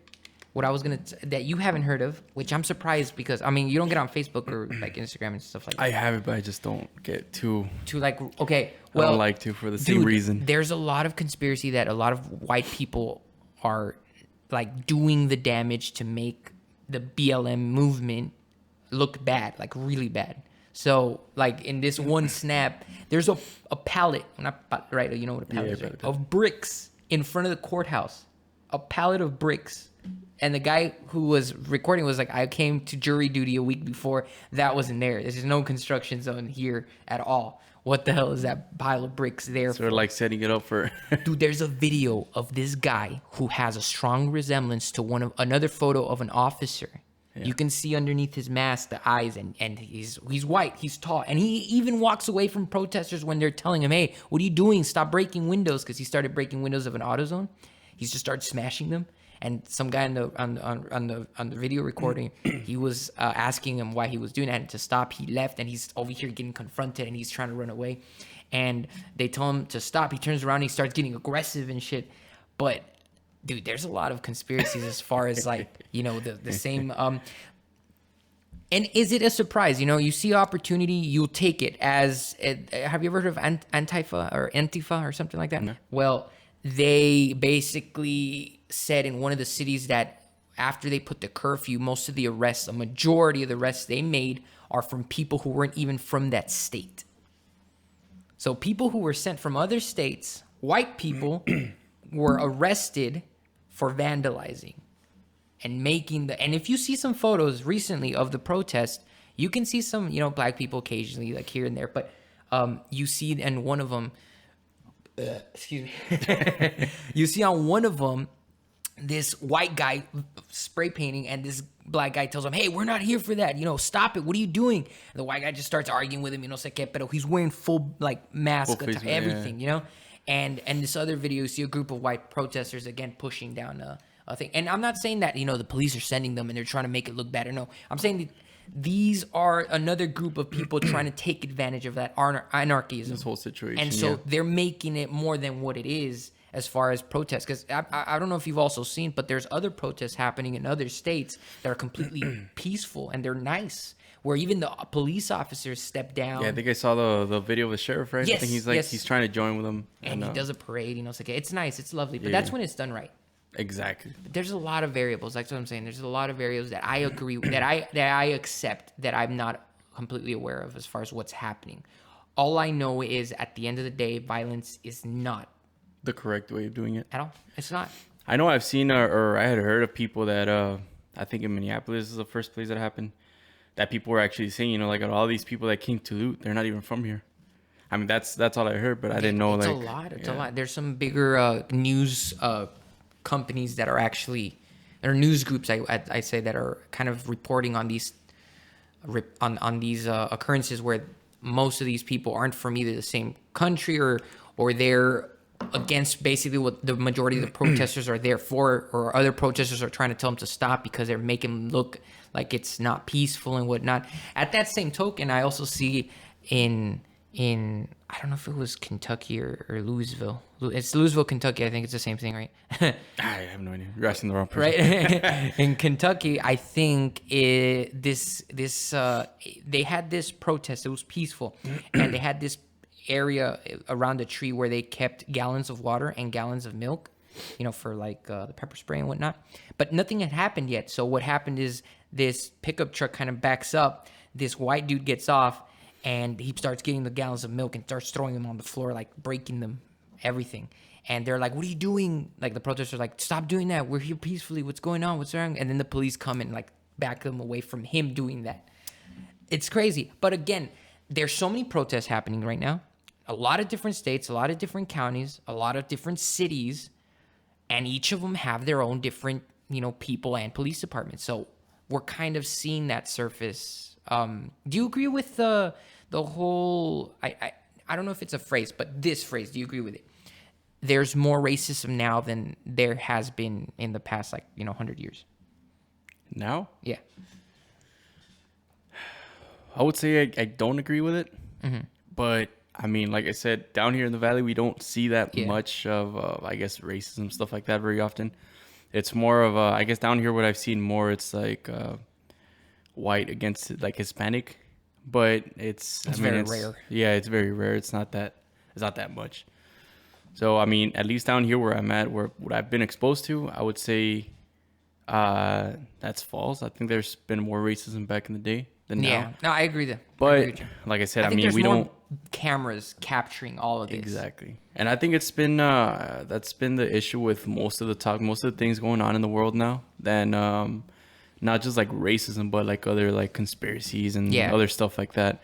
What I was that you haven't heard of, which I'm surprised because I mean you don't get on Facebook or like Instagram and stuff like that. I have it, but I just don't get too like okay. Well, I don't like to for the same reason. There's a lot of conspiracy that a lot of white people are like doing the damage to make the BLM movement look bad, like really bad. So like in this one snap, there's a pallet, not right, you know what a pallet is, right? Of bricks in front of the courthouse, a pallet of bricks. And the guy who was recording was like, I came to jury duty a week before. That wasn't there. There's no construction zone here at all. What the hell is that pile of bricks there for? Like setting it up for... Dude, there's a video of this guy who has a strong resemblance to another photo of an officer. Yeah. You can see underneath his mask the eyes, and he's white, he's tall, and he even walks away from protesters when they're telling him, hey, what are you doing? Stop breaking windows, because he started breaking windows of an AutoZone. He just started smashing them. And some guy on the video recording, he was asking him why he was doing that, and to stop. He left, and he's over here getting confronted, and he's trying to run away. And they tell him to stop. He turns around, and he starts getting aggressive and shit. But dude, there's a lot of conspiracies as far as like the same. And is it a surprise? You see opportunity, you'll take it. Have you ever heard of Antifa or something like that? No. Well, they basically said in one of the cities that after they put the curfew, most of the arrests, a majority of the arrests they made are from people who weren't even from that state. So people who were sent from other states, white people, were arrested for vandalizing and and if you see some photos recently of the protest, you can see some, black people occasionally like here and there, but you see, and one of them, excuse me, you see on one of them, this white guy spray painting, and this black guy tells him, hey, we're not here for that. Stop it. What are you doing? And the white guy just starts arguing with him, sé qué, pero he's wearing full, like, mask, everything, And this other video, you see a group of white protesters, again, pushing down a thing. And I'm not saying that, the police are sending them and they're trying to make it look better. No, I'm saying that these are another group of people trying to take advantage of that anarchism. This whole situation. And so they're making it more than what it is as far as protests. Because I don't know if you've also seen, but there's other protests happening in other states that are completely peaceful and they're nice, where even the police officers step down. Yeah, I think I saw the video of the sheriff, right? Yes, I think he's trying to join with them. And he does a parade, it's nice, it's lovely. But that's when it's done right. Exactly. But there's a lot of variables. That's what I'm saying. There's a lot of variables that I agree with, that I accept, that I'm not completely aware of as far as what's happening. All I know is at the end of the day, violence is not the correct way of doing it at all. It's not. I know I've seen or I had heard of people that I think in Minneapolis is the first place that happened, that people were actually saying, you know, like all these people that came to loot, they're not even from here. I mean, that's all I heard, but I didn't know. It's like a lot. It's yeah. a lot. There's some bigger news companies that are actually, or news groups, I say, that are kind of reporting on these on these occurrences where most of these people aren't from either the same country or they're against basically what the majority of the protesters are there for, or other protesters are trying to tell them to stop because they're making them look like it's not peaceful and whatnot. At that same token, I also see in I don't know if it was Kentucky or Louisville. It's Louisville, Kentucky. I think it's the same thing, right? I have no idea. You're asking the wrong person. Right. In Kentucky, I think they had this protest. It was peaceful, and they had this area around a tree where they kept gallons of water and gallons of milk, you know, for like the pepper spray and whatnot. But nothing had happened yet. So what happened is this pickup truck kind of backs up. This white dude gets off, and he starts getting the gallons of milk and starts throwing them on the floor, like breaking them, everything. And they're like, "What are you doing?" Like the protesters are like, "Stop doing that. We're here peacefully. What's going on? What's wrong?" And then the police come and like back them away from him doing that. It's crazy. But again, there's so many protests happening right now. A lot of different states, a lot of different counties, a lot of different cities, and each of them have their own different, you know, people and police departments. So we're kind of seeing that surface. Do you agree with the whole? I don't know if it's a phrase, but this phrase. Do you agree with it? There's more racism now than there has been in the past, 100 years. Now? Yeah. I would say I don't agree with it, but I mean, like I said, down here in the valley, we don't see that much of, I guess, racism, stuff like that very often. It's more of, I guess, down here, what I've seen more, it's like white against like Hispanic, but it's very rare. Yeah, it's very rare. It's not that much. So I mean, at least down here where I'm at, where what I've been exposed to, I would say that's false. I think there's been more racism back in the day than now. Yeah, no, I agree there. But like I said, I mean, we don't cameras capturing all of this. Exactly. And I think it's been that's been the issue with most of the things going on in the world now, than not just like racism, but like other like conspiracies and other stuff like that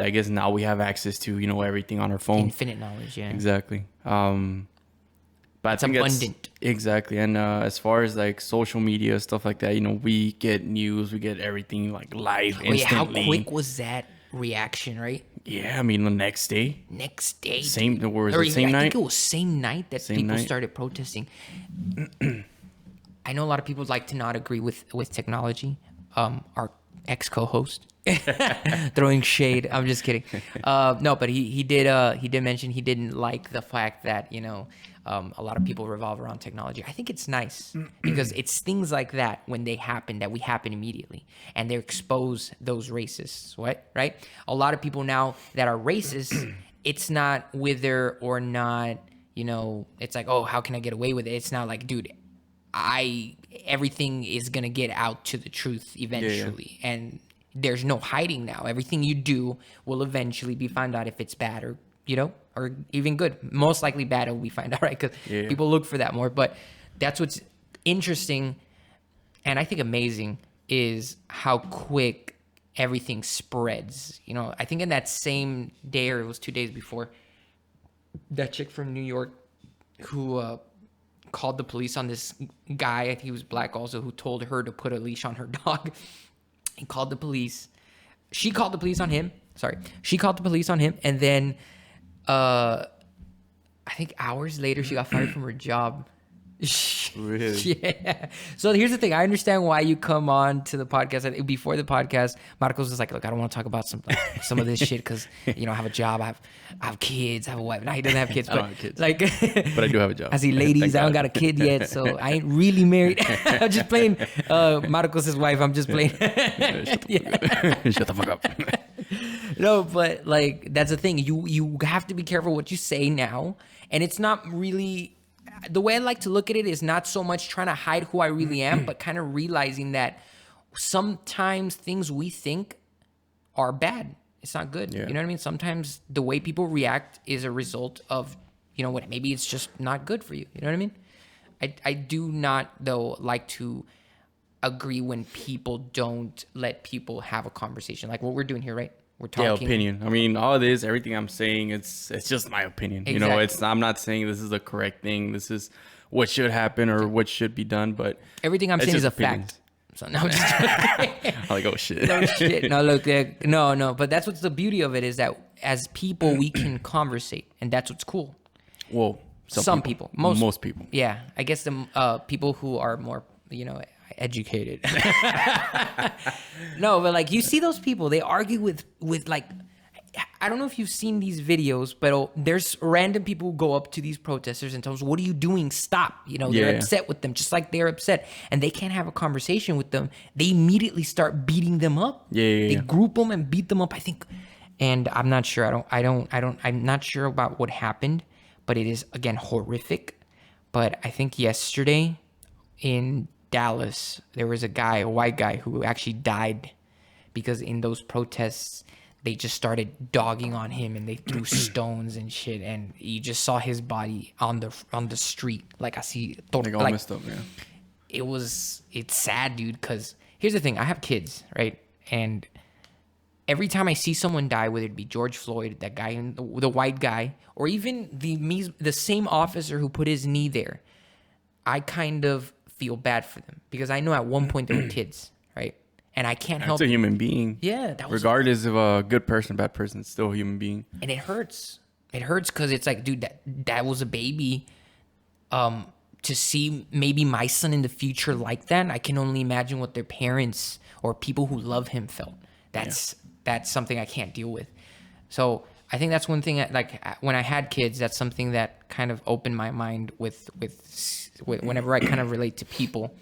I guess now we have access to, you know, everything on our phone. Infinite knowledge. Yeah, exactly. But it's abundant. Exactly. And as far as like social media, stuff like that, you know, we get news, we get everything like live instantly. How quick was that reaction, right? Yeah, I mean, the next day. Same night? I think it was same night that people started protesting. I know a lot of people like to not agree with technology. Our ex-co-host throwing shade. I'm just kidding. No, but he did mention he didn't like the fact that, you know, a lot of people revolve around technology. I think it's nice because it's things like that when they happen that we happen immediately, and they expose those racists. Right? A lot of people now that are racist, it's not whether or not, you know, it's like, oh, how can I get away with it? It's not like, dude, everything is gonna get out to the truth eventually, and there's no hiding now. Everything you do will eventually be found out if it's bad or, you know, or even good. Most likely bad, we find out, right? Because people look for that more. But that's what's interesting, and I think amazing, is how quick everything spreads. You know, I think in that same day, or it was 2 days before, that chick from New York who called the police on this guy, I think he was black also, who told her to put a leash on her dog. He called the police. She called the police on him. She called the police on him. And then I think hours later, she got fired from her job. Really? Yeah. So here's the thing. I understand why you come on to the podcast. Before the podcast, Marcos was like, look, I don't want to talk about some of this shit because, you know, I have a job. I have kids. I have a wife. No, he doesn't have kids. I don't have kids. Like, but I do have a job. I see ladies. I don't got a kid yet, so I ain't really married. I'm just playing Marcos' wife. I'm just playing. Shut the fuck up. No, but like, that's the thing. You have to be careful what you say now. And it's not really... The way I like to look at it is not so much trying to hide who I really am, but kind of realizing that sometimes things we think are bad. It's not good. Yeah. You know what I mean? Sometimes the way people react is a result of you know what, maybe it's just not good for you. You know what I mean? I do not, though, like to agree when people don't let people have a conversation like what we're doing here, right? We're talking. Yeah, opinion. I mean, all it is, everything I'm saying, it's just my opinion. You know, I'm not saying this is the correct thing. This is what should happen or what should be done, but everything I'm saying is a fact. So no, I'm just I'm like, oh shit. No shit. No, look, no. But that's what's the beauty of it is that as people we can conversate, and that's what's cool. Well, some people. Most people. Yeah, I guess the people who are more, you know, educated. No, but like you see those people, they argue with like, I don't know if you've seen these videos, but there's random people who go up to these protesters and tell them, "What are you doing? Stop!" You know, they're upset with them, just like they're upset, and they can't have a conversation with them. They immediately start beating them up. They group them and beat them up. I think, and I'm not sure. I'm not sure about what happened, but it is again horrific. But I think yesterday in Dallas, there was a white guy who actually died because in those protests, they just started dogging on him and they threw stones and shit, and you just saw his body on the street. Like I see, like all messed up, yeah. It's sad, dude. Because here's the thing: I have kids, right? And every time I see someone die, whether it be George Floyd, that guy, the white guy, or even the same officer who put his knee there, I kind of feel bad for them because I know at one point they were kids, right? And I can't help. It's a human being. Yeah, regardless of a good person, bad person, it's still a human being. And it hurts. It hurts because it's like, dude, that was a baby. To see maybe my son in the future like that, I can only imagine what their parents or people who love him felt. That's something I can't deal with. So I think that's one thing. Like when I had kids, that's something that kind of opened my mind with whenever I kind of relate to people,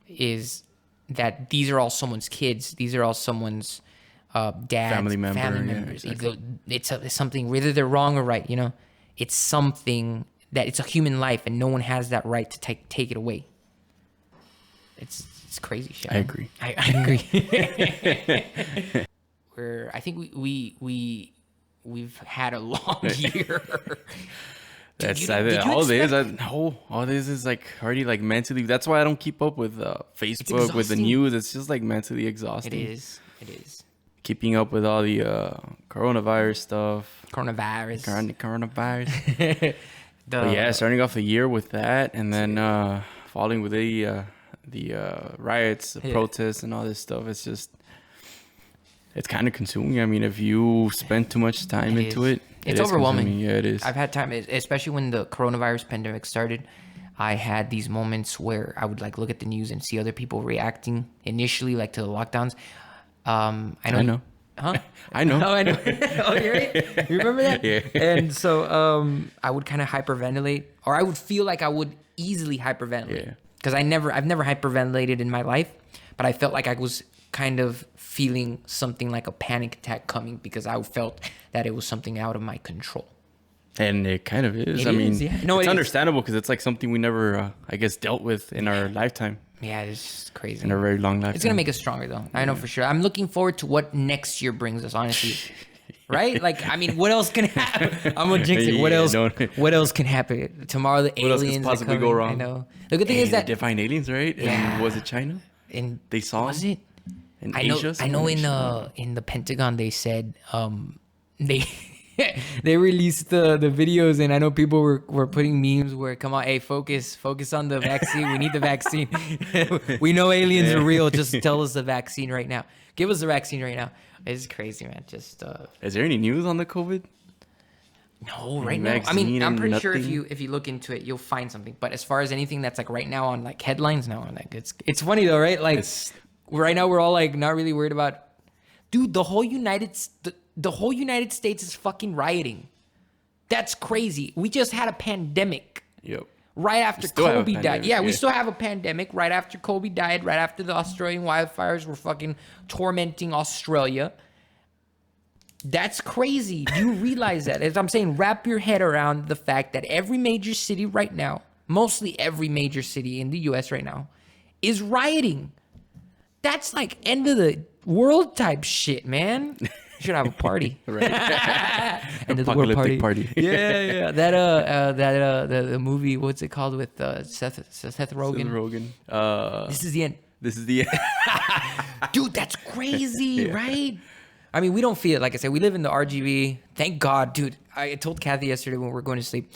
is that these are all someone's kids. These are all someone's dads, family members. Yeah, exactly. It's something, whether they're wrong or right, you know, it's something that it's a human life and no one has that right to take it away. It's crazy shit. I agree. I agree. I think we've had a long year. All this is like already like mentally. That's why I don't keep up with Facebook, with the news. It's just like mentally exhausting. It is. Keeping up with all the coronavirus stuff. Coronavirus. But yeah, starting off the year with that, and then falling with the riots, the protests, and all this stuff. It's kind of consuming. I mean, if you spend too much time into it, it's overwhelming. Consuming. Yeah, it is. I've had time, especially when the coronavirus pandemic started. I had these moments where I would like look at the news and see other people reacting initially, like to the lockdowns. I know. Huh? I know. Oh, I know. Oh, you're right. You remember that? Yeah. And so I would kind of hyperventilate, or I would feel like I would easily hyperventilate. Yeah. Because I've never hyperventilated in my life, but I felt like I was kind of feeling something like a panic attack coming because I felt that it was something out of my control. And it kind of is. It's understandable because it's like something we never, I guess, dealt with in our lifetime. Yeah, it's just crazy. In a very long lifetime. It's going to make us stronger, though. I know for sure. I'm looking forward to what next year brings us, honestly. Right? Like, I mean, what else can happen? I'm going to jinx it. What else can happen? Tomorrow, the aliens else could possibly go wrong? I know. The good thing is that... Define aliens, right? Yeah. And was it China? And they saw Was it? In Asia? I know in the Pentagon, they said they... they released the videos, and I know people were putting memes where, come on, hey, focus on the vaccine. We need the vaccine. We know aliens are real. Just tell us the vaccine right now. Give us the vaccine right now. It's crazy, man. Just is there any news on the COVID? No, right now. I mean, I'm pretty sure if you look into it, you'll find something. But as far as anything that's like right now on like headlines, no, like it's funny though, right? Like right now we're all like not really worried about. Dude, the whole United States is fucking rioting. That's crazy. We just had a pandemic. Yep. Right after Kobe died. Yeah, we still have a pandemic right after Kobe died, right after the Australian wildfires were fucking tormenting Australia. That's crazy. Do you realize that? As I'm saying, wrap your head around the fact that every major city right now, mostly every major city in the US right now, is rioting. That's like end of the world type shit, man. should have a party. Right. And the world Apocalyptic party. Yeah. The movie, what's it called with Seth Rogen? Seth Rogen. This is the end. This is the Dude, that's crazy, right? I mean, we don't feel it. Like I said, we live in the RGV. Thank God, dude. I told Kathy yesterday when we were going to sleep,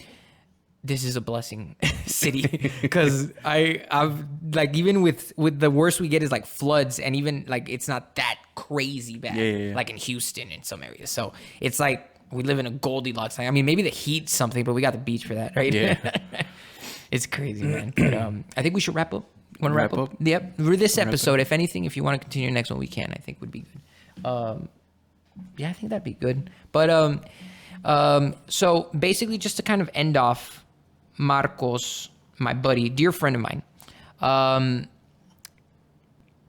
this is a blessing city. Because I've like, even with the worst we get is like floods, and even like it's not that crazy bad. Yeah. Like in Houston in some areas. So it's like we live in a Goldilocks. I mean, maybe the heat's something, but we got the beach for that, right? Yeah. It's crazy, man. But I think we should wrap up. Want to wrap up? Yep. For this episode, if anything, if you want to continue the next one, we can. I think would be good. Yeah, I think that'd be good. But so basically, just to kind of end off, Marcos, my buddy, dear friend of mine,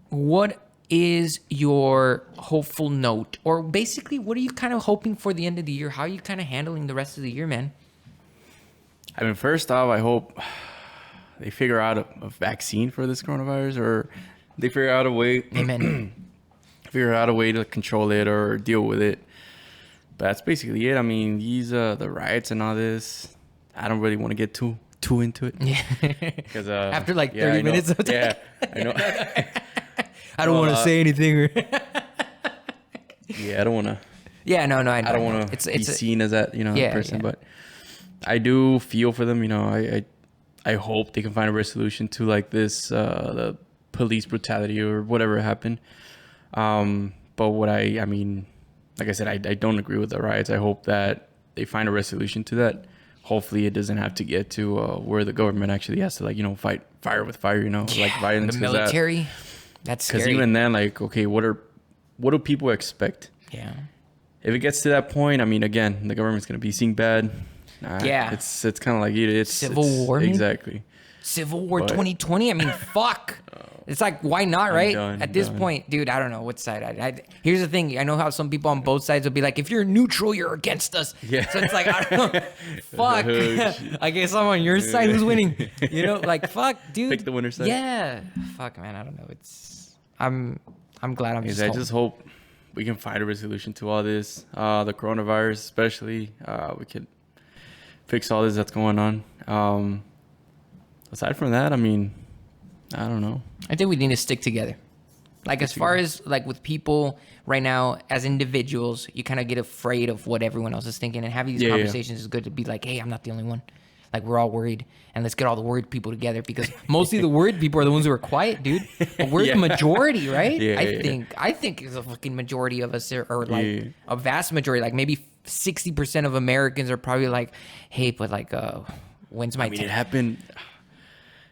what is your hopeful note, or basically, what are you kind of hoping for the end of the year? How are you kind of handling the rest of the year, man? I mean, first off, I hope they figure out a vaccine for this coronavirus, or they figure out a way. Amen. Figure out a way to control it or deal with it. But that's basically it. I mean, these the riots and all this, I don't really want to get too into it. Yeah. Because after like 30 minutes of yeah, I know. I don't want to say anything. Yeah, I don't want to. Yeah, no, I know. I don't want to be seen as that, person. Yeah. But I do feel for them. I hope they can find a resolution to like this, the police brutality or whatever happened. But what I mean, like I said, I don't agree with the riots. I hope that they find a resolution to that. Hopefully it doesn't have to get to where the government actually has to fight fire with fire, like violence. The military. That's scary. Because even then, like, okay, what do people expect? Yeah. If it gets to that point, I mean, again, the government's going to be seen bad. Yeah. It's kind of like it's Civil War. Exactly. Civil War 2020. I mean, fuck. It's like, why not, right? At this point, dude, I don't know what side. Here's the thing. I know how some people on both sides will be like, if you're neutral, you're against us. Yeah. So it's like, I don't know. Fuck. I guess I'm on your side. Who's winning? Like, fuck, dude. Pick the winner's side. Yeah. Fuck, man. I don't know. I'm glad I'm just I home. just hope we can find a resolution to all this. The coronavirus, especially. We could fix all this that's going on. Aside from that, I mean, I don't know. I think we need to stick together. Like, as far as like with people right now, as individuals, you kind of get afraid of what everyone else is thinking, and having these conversations is good to be like, hey, I'm not the only one. Like, we're all worried, and let's get all the worried people together, because mostly the worried people are the ones who are quiet, dude. But we're the majority, right? I think it's a fucking majority of us are like a vast majority, like maybe 60% of Americans are probably like, hey, but like, when's my? It happened.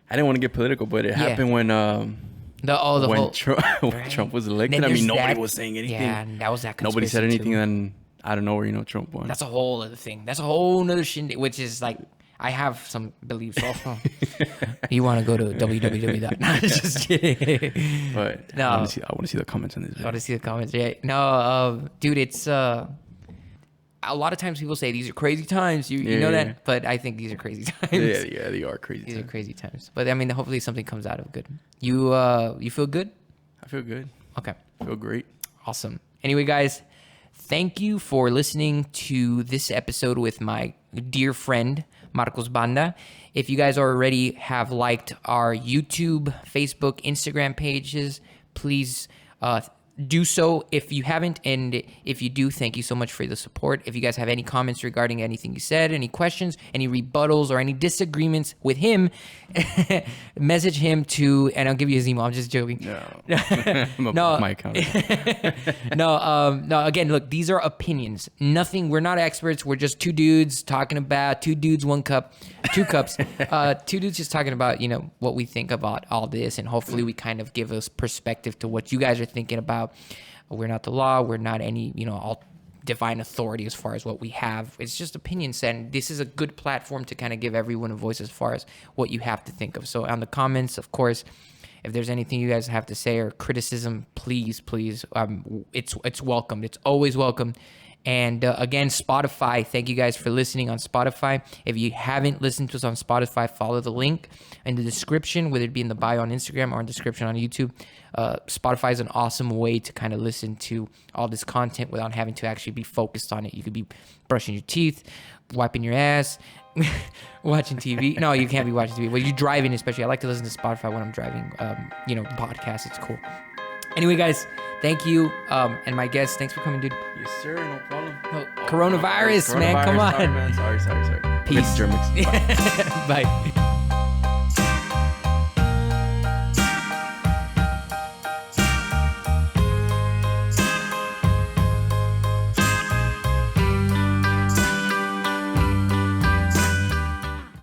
I didn't want to get political, but it happened when Trump was elected. I mean, nobody was saying anything. Yeah, that was that. Nobody said anything. Then I don't know, Trump won. That's a whole other thing. That's a whole other shindig, which is like, I have some beliefs also. You want to go to www. No, just kidding. But no, I want to see the comments on this video. I want to see the comments. Yeah, no, dude, it's a lot of times people say these are crazy times. You know that, but I think these are crazy times. Yeah, they are crazy. These are crazy times. But I mean, hopefully something comes out of good. You feel good? I feel good. Okay. I feel great. Awesome. Anyway, guys, thank you for listening to this episode with my dear friend Marcos Banda. If you guys already have liked our YouTube, Facebook, Instagram pages, please do so if you haven't, and if you do, thank you so much for the support. If you guys have any comments regarding anything you said, any questions, any rebuttals, or any disagreements with him, message him to, and I'll give you his email. I'm just joking. No, my account. No. Again, look, these are opinions. Nothing. We're not experts. We're just two dudes talking about 2 dudes, 1 cup, 2 cups. 2 dudes just talking about what we think about all this, and hopefully we kind of give us perspective to what you guys are thinking about. We're not the law. We're not any all divine authority as far as what we have. It's just opinions, and this is a good platform to kind of give everyone a voice as far as what you have to think of. So on the comments, of course, if there's anything you guys have to say or criticism, please, it's welcomed. It's always welcome. And again, Spotify, thank you guys for listening on Spotify. If you haven't listened to us on Spotify, follow the link in the description, whether it be in the bio on Instagram or in the description on YouTube. Spotify is an awesome way to kind of listen to all this content without having to actually be focused on it. You could be brushing your teeth, wiping your ass, watching TV. No, you can't be watching TV. Well, you're driving especially. I like to listen to Spotify when I'm driving, podcasts. It's cool. Anyway, guys, thank you. And my guest, thanks for coming, dude. Yes, sir. No problem. Coronavirus, man. Come on. Sorry, man. Sorry. Peace. Germans. Bye.